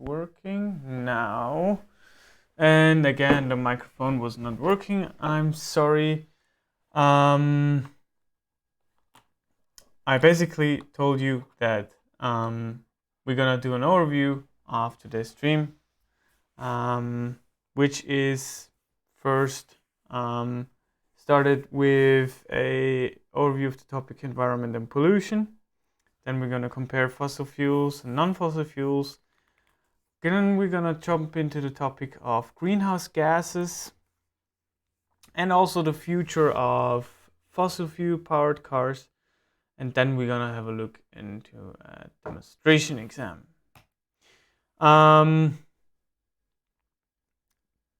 working now. And again, the microphone was not working. I'm sorry. I basically told you that we're gonna do an overview of today's stream, which is first started with a overview of the topic environment and pollution. Then we're gonna compare fossil fuels and non-fossil fuels. Then we're gonna jump into the topic of greenhouse gases and also the future of fossil fuel powered cars. And then we're gonna have a look into a demonstration exam.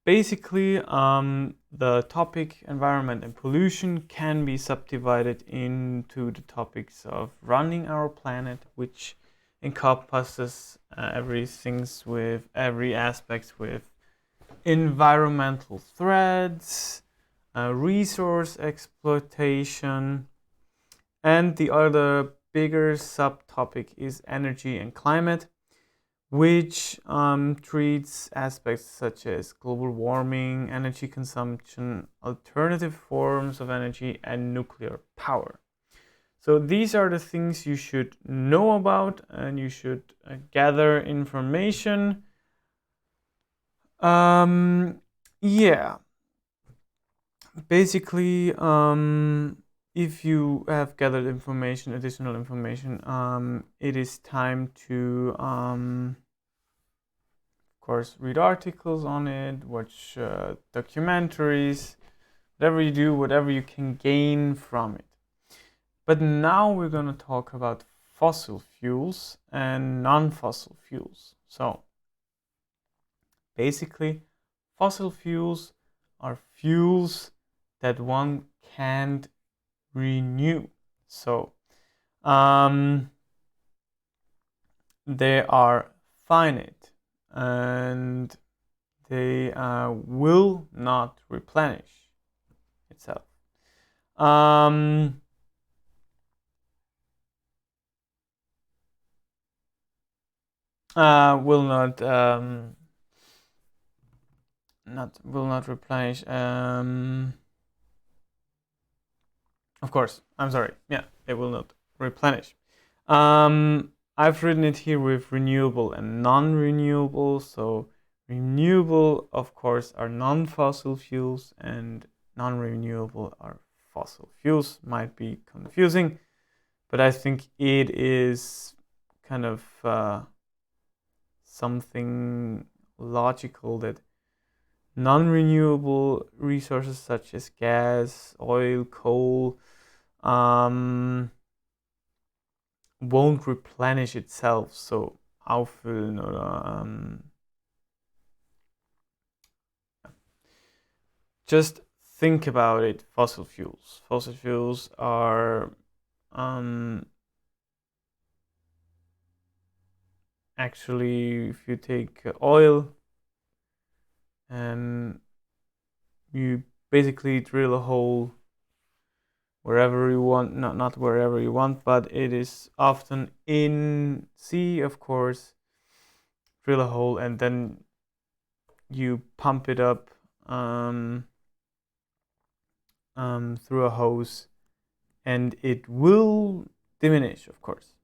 Basically, the topic environment and pollution can be subdivided into the topics of running our planet, which encompasses everything with every aspect with environmental threats, resource exploitation, and the other bigger subtopic is energy and climate, which treats aspects such as global warming, energy consumption, alternative forms of energy, and nuclear power. So these are the things you should know about, and you should gather information. Yeah. Basically, if you have gathered information, additional information, it is time to, of course, read articles on it, watch documentaries, whatever you do, whatever you can gain from it. But now we're going to talk about fossil fuels and non-fossil fuels. So, basically, fossil fuels are fuels that one can't renew. So they are finite and they will not replenish itself. Will not replenish. Of course, I'm sorry. Yeah, it will not replenish. I've written it here with renewable and non-renewable. So renewable, of course, are non-fossil fuels, and non-renewable are fossil fuels. Might be confusing, but I think it is kind of something logical that non-renewable resources such as gas, oil, coal won't replenish itself. So auffüllen oder just think about it. Fossil fuels. Fossil fuels are actually, if you take oil and you basically drill a hole wherever you want, not wherever you want, but it is often in sea, of course. Drill a hole and then you pump it up through a hose, and it will diminish, of course.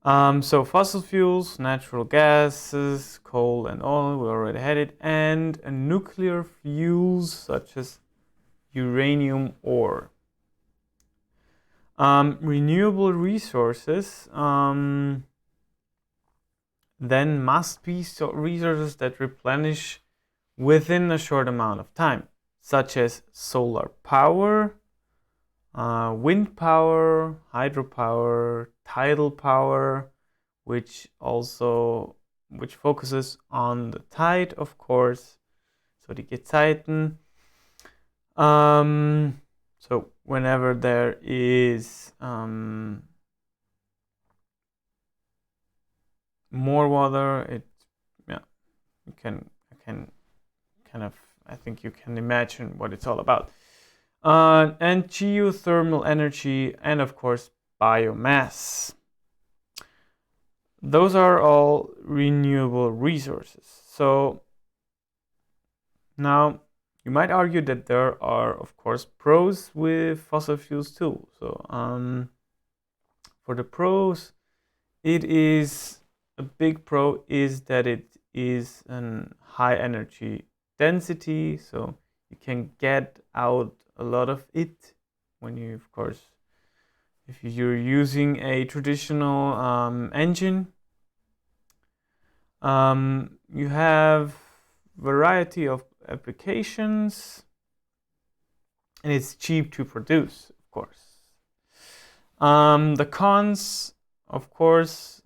So fossil fuels, natural gases, coal and oil, we already had it, and nuclear fuels such as uranium ore. Renewable resources then must be resources that replenish within a short amount of time, such as solar power, wind power, hydropower, tidal power, which focuses on the tide, of course. So die Gezeiten. So whenever there is more water, you can kind of, I think you can imagine what it's all about. And geothermal energy, and of course biomass. those are all renewable resources. So now you might argue that there are, of course, pros with fossil fuels too. So for the pros, it is a big pro is that it is an high energy density, so you can get out a lot of it when you, of course, if you're using a traditional engine. You have variety of applications, and it's cheap to produce, of course. The cons, of course,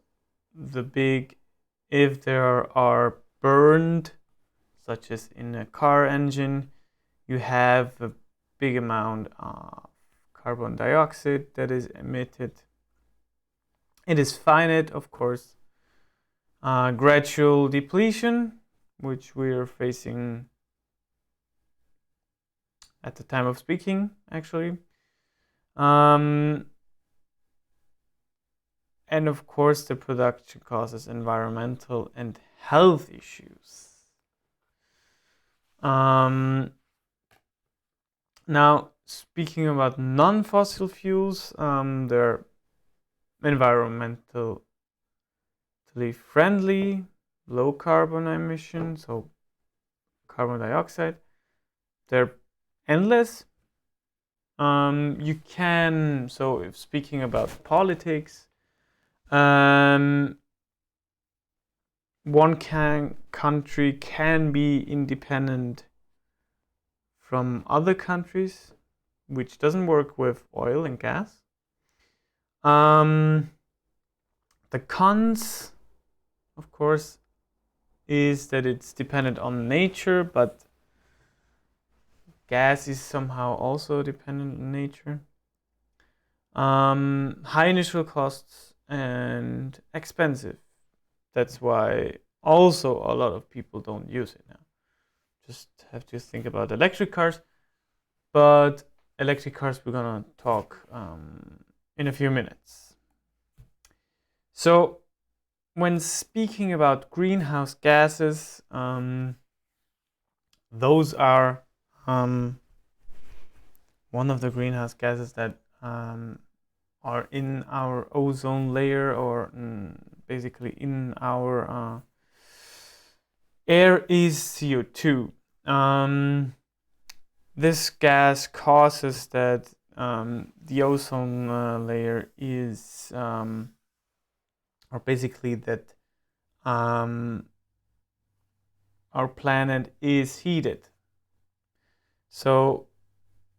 the big, if there are burned, such as in a car engine, you have a big amount of carbon dioxide that is emitted. It is finite, of course. Gradual depletion, which we are facing at the time of speaking, actually. And of course, the production causes environmental and health issues. Now, speaking about non-fossil fuels, they're environmentally friendly, low carbon emission, so carbon dioxide. They're endless. You can, so if speaking about politics, one country can be independent from other countries, which doesn't work with oil and gas. The cons, of course, is that it's dependent on nature, but gas is somehow also dependent on nature. High initial costs and expensive. That's why also a lot of people don't use it now. Just have to think about electric cars, but electric cars we're gonna talk in a few minutes. So when speaking about greenhouse gases, those are one of the greenhouse gases that are in our ozone layer, or basically in our air, is CO2. This gas causes that the ozone layer is, or basically that our planet is heated. So,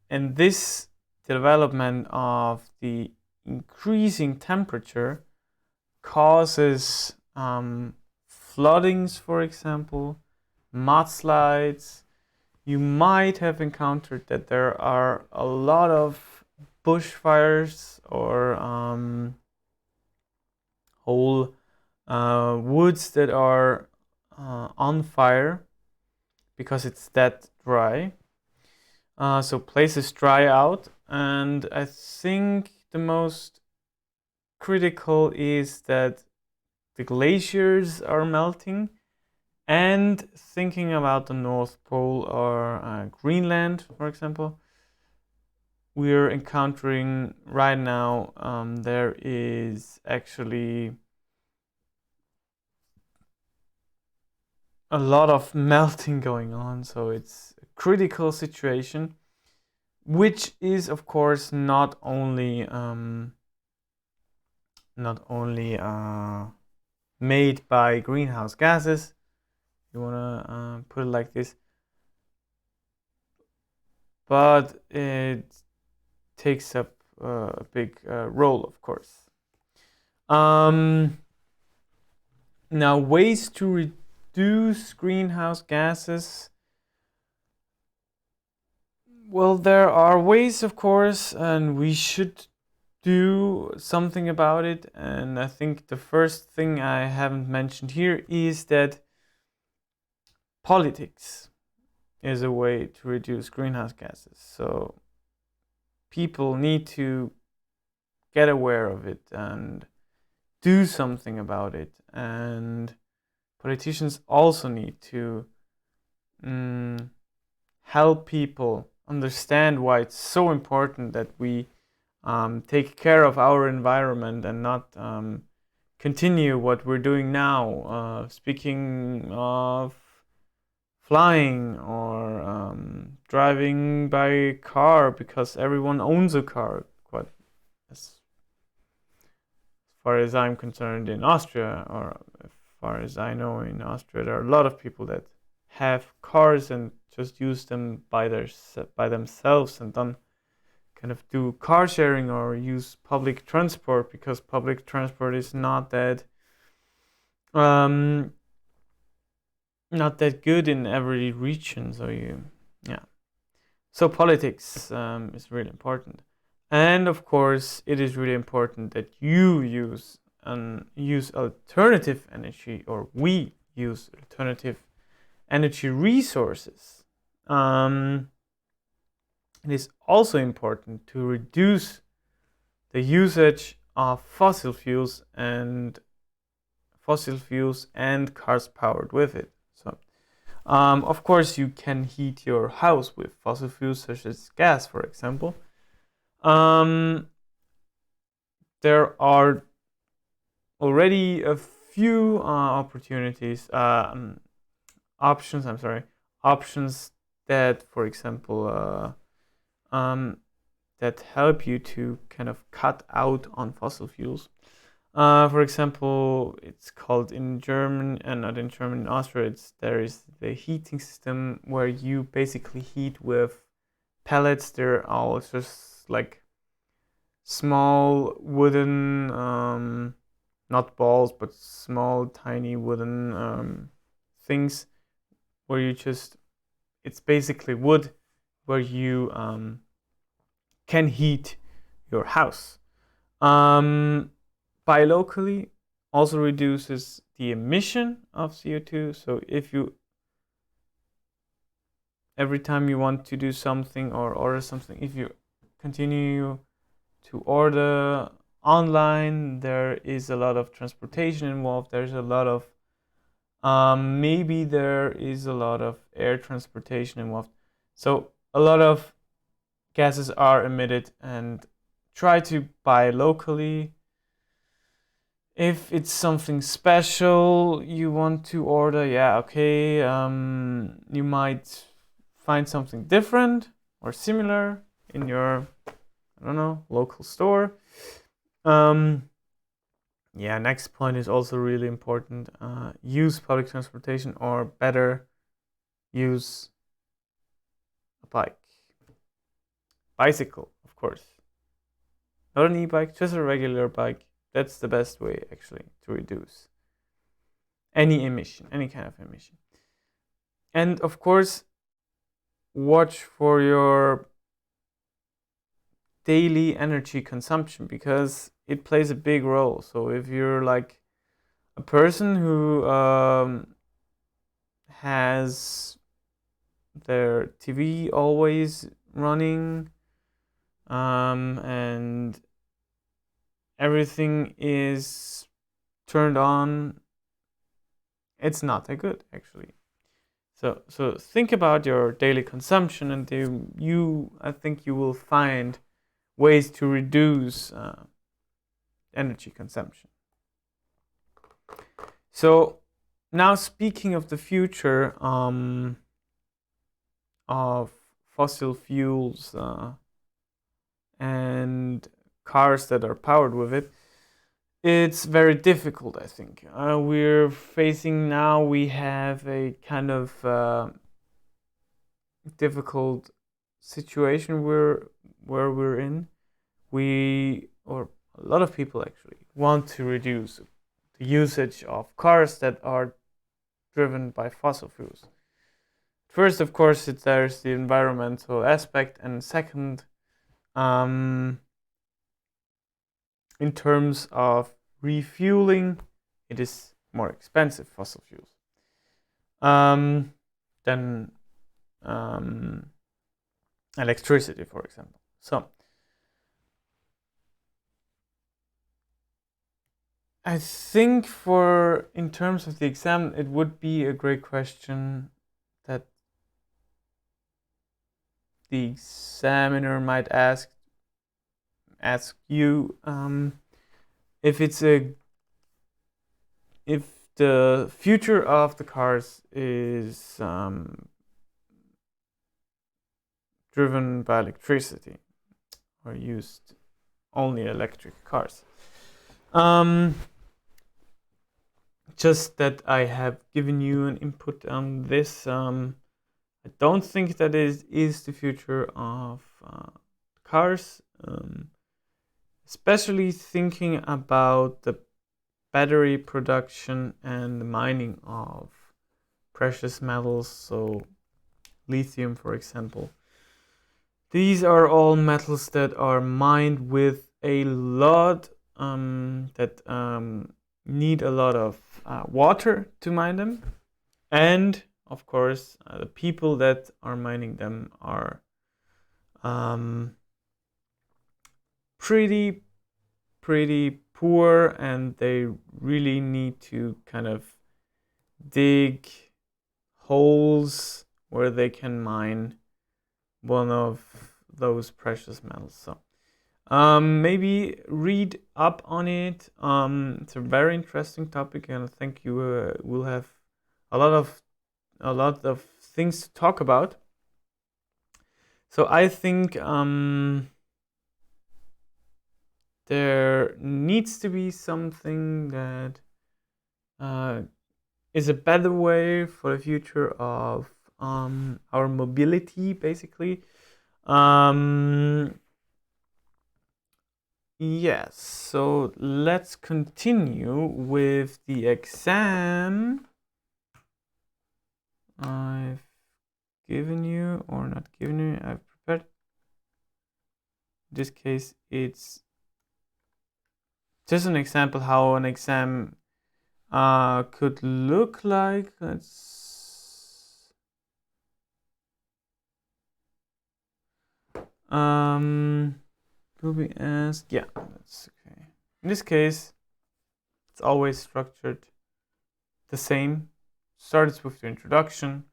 and this development of the increasing temperature causes floodings, for example, mudslides. You might have encountered that there are a lot of bushfires or whole woods that are on fire because it's that dry. So places dry out, and I think the most critical is that the glaciers are melting. And thinking about the North Pole or Greenland, for example, we're encountering right now, there is actually a lot of melting going on. So it's a critical situation, which is, of course, not only made by greenhouse gases. You wanna put it like this, but it takes up a big role, of course. Now, ways to reduce greenhouse gases. Well, there are ways, of course, and we should do something about it. And I think the first thing I haven't mentioned here is that politics is a way to reduce greenhouse gases. So people need to get aware of it and do something about it. And politicians also need to help people understand why it's so important that we take care of our environment and not continue what we're doing now. Speaking of flying or driving by car, because everyone owns a car, quite as far as I'm concerned in Austria, or as far as I know in Austria, there are a lot of people that have cars and just use them by themselves and don't kind of do car sharing or use public transport, because public transport is not that good in every region. So politics is really important, and of course it is really important that you use alternative energy, or we use alternative energy resources. It is also important to reduce the usage of fossil fuels and cars powered with it. So, of course, you can heat your house with fossil fuels, such as gas, for example. There are already a few options that, for example, that help you to kind of cut out on fossil fuels. For example, it's called in German, and not in German, in Austria, there is the heating system where you basically heat with pellets. They're all just like small wooden, not balls, but small, tiny wooden things where it's basically wood where you can heat your house. Buy locally also reduces the emission of CO2. So if you, every time you want to do something or order something, if you continue to order online, there is a lot of transportation involved. There's a lot of maybe there is a lot of air transportation involved. So a lot of gases are emitted, and try to buy locally. If it's something special you want to order, you might find something different or similar in your, I don't know, local store. Next point is also really important. Use public transportation, or better, use a bicycle, of course. Not an e-bike, just a regular bike. That's the best way, actually, to reduce any kind of emission. And of course, watch for your daily energy consumption, because it plays a big role. So if you're like a person who has their TV always running, and everything is turned on, it's not that good, actually. So think about your daily consumption, and I think you will find ways to reduce energy consumption. So now, speaking of the future of fossil fuels and cars that are powered with it, it's very difficult, I think. We have a kind of difficult situation where we're in. Or a lot of people actually want to reduce the usage of cars that are driven by fossil fuels. First, of course, there's the environmental aspect, and second, in terms of refueling, it is more expensive, fossil fuels, than electricity, for example. So I think in terms of the exam, it would be a great question that the examiner might ask you, if if the future of the cars is driven by electricity or used only electric cars. Just that I have given you an input on this. I don't think that is the future of cars, especially thinking about the battery production and the mining of precious metals, so lithium, for example. These are all metals that are mined with a lot that need a lot of water to mine them, and of course the people that are mining them are pretty poor, and they really need to kind of dig holes where they can mine one of those precious metals. So maybe read up on it. It's a very interesting topic, and I think you will have a lot of things to talk about. So I think there needs to be something that is a better way for the future of our mobility, basically. Yes, so let's continue with the exam I've given you, or not given you, I've prepared. In this case, it's just an example how an exam could look like. Let's will be asked. Yeah, that's okay. In this case, it's always structured the same. Starts with the introduction,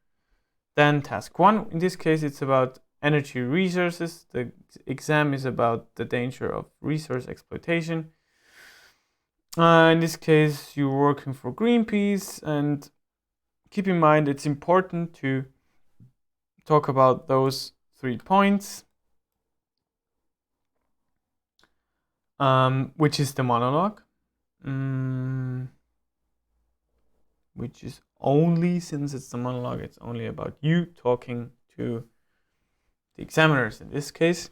then task 1. In this case, it's about energy resources. The exam is about the danger of resource exploitation. In this case, you're working for Greenpeace, and keep in mind it's important to talk about those 3 points, which is the monologue, which is only, since it's the monologue, it's only about you talking to the examiners in this case.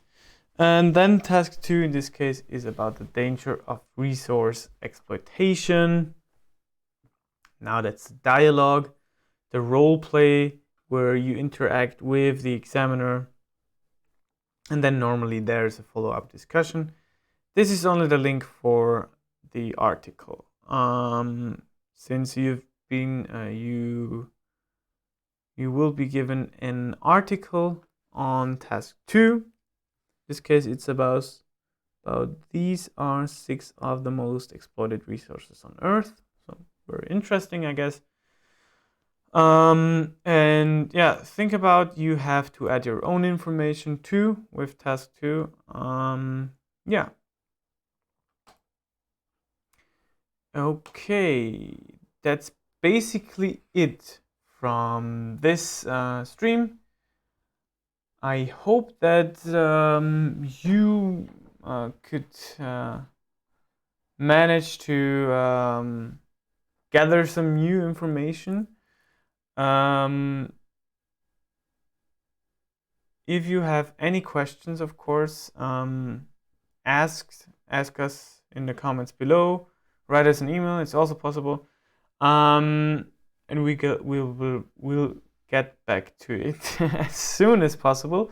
And then task 2 in this case is about the danger of resource exploitation. Now that's the dialogue, the role play where you interact with the examiner, and then normally there's a follow-up discussion. This is only the link for the article. Since you've been you will be given an article on task 2. In this case, it's about these are 6 of the most exploited resources on Earth. So very interesting, I guess. And yeah, think about, you have to add your own information too with task 2. Yeah. Okay, that's basically it from this stream. I hope that you could manage to gather some new information. If you have any questions, of course, ask us in the comments below. Write us an email. It's also possible, and we'll get back to it as soon as possible.